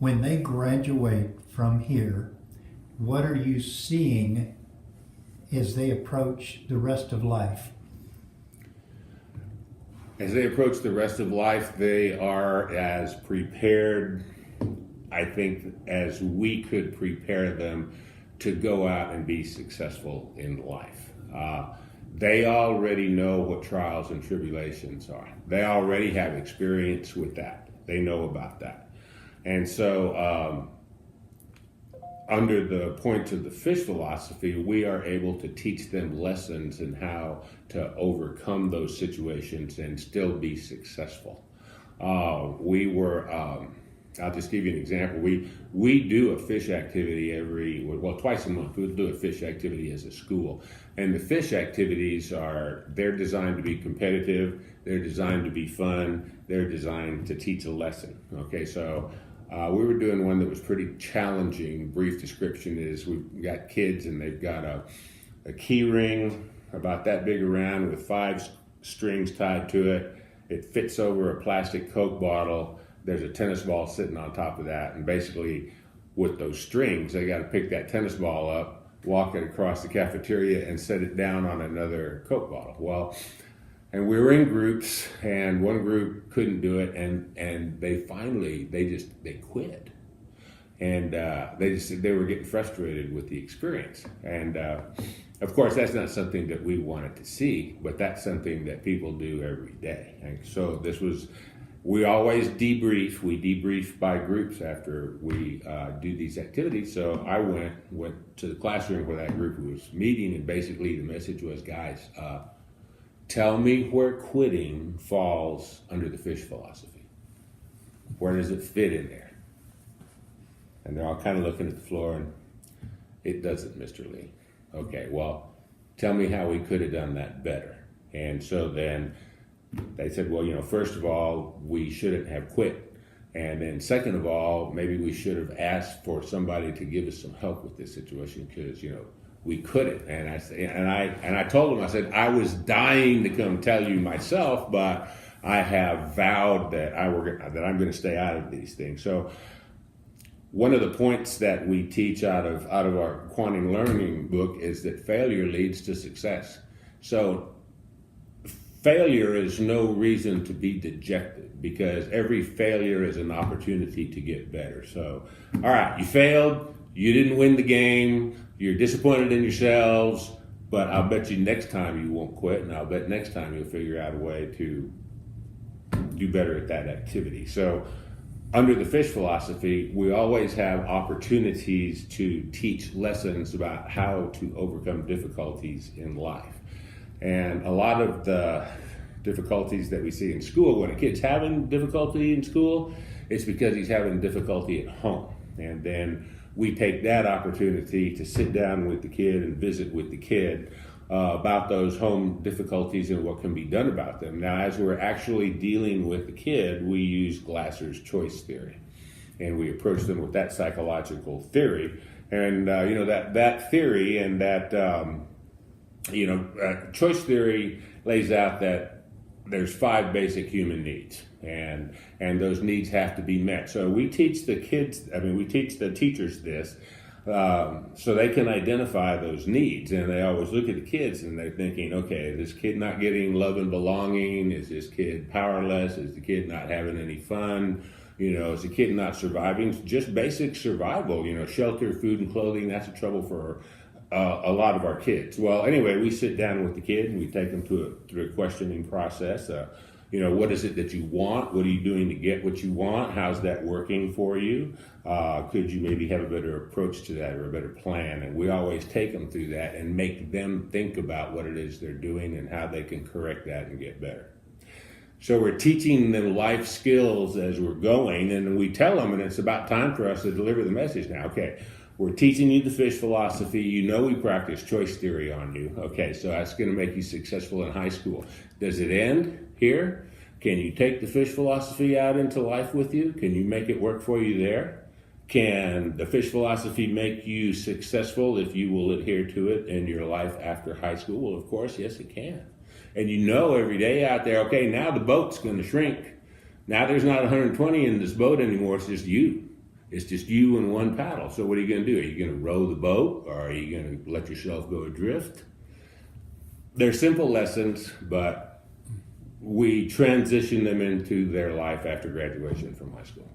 When they graduate from here, what are you seeing as they approach the rest of life? As they approach the rest of life, they are as prepared, I think, as we could prepare them to go out and be successful in life. They already know what trials and tribulations are. They already have experience with that. They know about that. And so, under the points of the fish philosophy, we are able to teach them lessons in how to overcome those situations and still be successful. I'll just give you an example. We do a fish activity twice a month. We'll do a fish activity as a school. And the fish activities they're designed to be competitive, they're designed to be fun, they're designed to teach a lesson. Okay, so we were doing one that was pretty challenging. Brief description is we've got kids and they've got a key ring about that big around with 5 strings tied to it. It fits over a plastic Coke bottle. There's a tennis ball sitting on top of that. And basically with those strings, they got to pick that tennis ball up, walk it across the cafeteria and set it down on another Coke bottle. Well, and we were in groups, and one group couldn't do it, and they quit, and they were getting frustrated with the experience, and of course that's not something that we wanted to see, but that's something that people do every day. And so we always debrief. We debrief by groups after we do these activities. So I went to the classroom where that group was meeting, and basically the message was, guys, tell me where quitting falls under the fish philosophy. Where does it fit in there? And they're all kind of looking at the floor, and it doesn't, Mr. Lee. Okay, well, tell me how we could have done that better. And so then they said, well, first of all, we shouldn't have quit. And then second of all, maybe we should have asked for somebody to give us some help with this situation because, we couldn't. And I told them, I said, I was dying to come tell you myself, but I have vowed that I'm going to stay out of these things. So one of the points that we teach out of our quantum learning book is that failure leads to success. So failure is no reason to be dejected because every failure is an opportunity to get better. So, all right, you failed, you didn't win the game, you're disappointed in yourselves, but I'll bet you next time you won't quit, and I'll bet next time you'll figure out a way to do better at that activity. So under the fish philosophy, we always have opportunities to teach lessons about how to overcome difficulties in life. And a lot of the difficulties that we see in school, when a kid's having difficulty in school, it's because he's having difficulty at home. And then we take that opportunity to sit down with the kid and visit with the kid about those home difficulties and what can be done about them. Now, as we're actually dealing with the kid, we use Glasser's choice theory, and we approach them with that psychological theory. And that theory and that choice theory lays out that there's 5 basic human needs, and those needs have to be met. So we teach the teachers this so they can identify those needs, and they always look at the kids and they're thinking, okay, is this kid not getting love and belonging? Is this kid powerless? Is the kid not having any fun? Is the kid not surviving? Just basic survival, shelter, food, and clothing. That's the trouble for a lot of our kids. Well, anyway, we sit down with the kid and we take them through a questioning process. What is it that you want? What are you doing to get what you want? How's that working for you? Could you maybe have a better approach to that or a better plan? And we always take them through that and make them think about what it is they're doing and how they can correct that and get better. So we're teaching them life skills as we're going, and we tell them, and it's about time for us to deliver the message now. Okay, we're teaching you the fish philosophy. We practice choice theory on you. Okay, so that's going to make you successful in high school. Does it end here? Can you take the fish philosophy out into life with you? Can you make it work for you there? Can the fish philosophy make you successful if you will adhere to it in your life after high school? Well, of course, yes, it can. And every day out there, okay, now the boat's going to shrink. Now there's not 120 in this boat anymore. It's just you. It's just you and one paddle. So what are you going to do? Are you going to row the boat, or are you going to let yourself go adrift? They're simple lessons, but we transition them into their life after graduation from high school.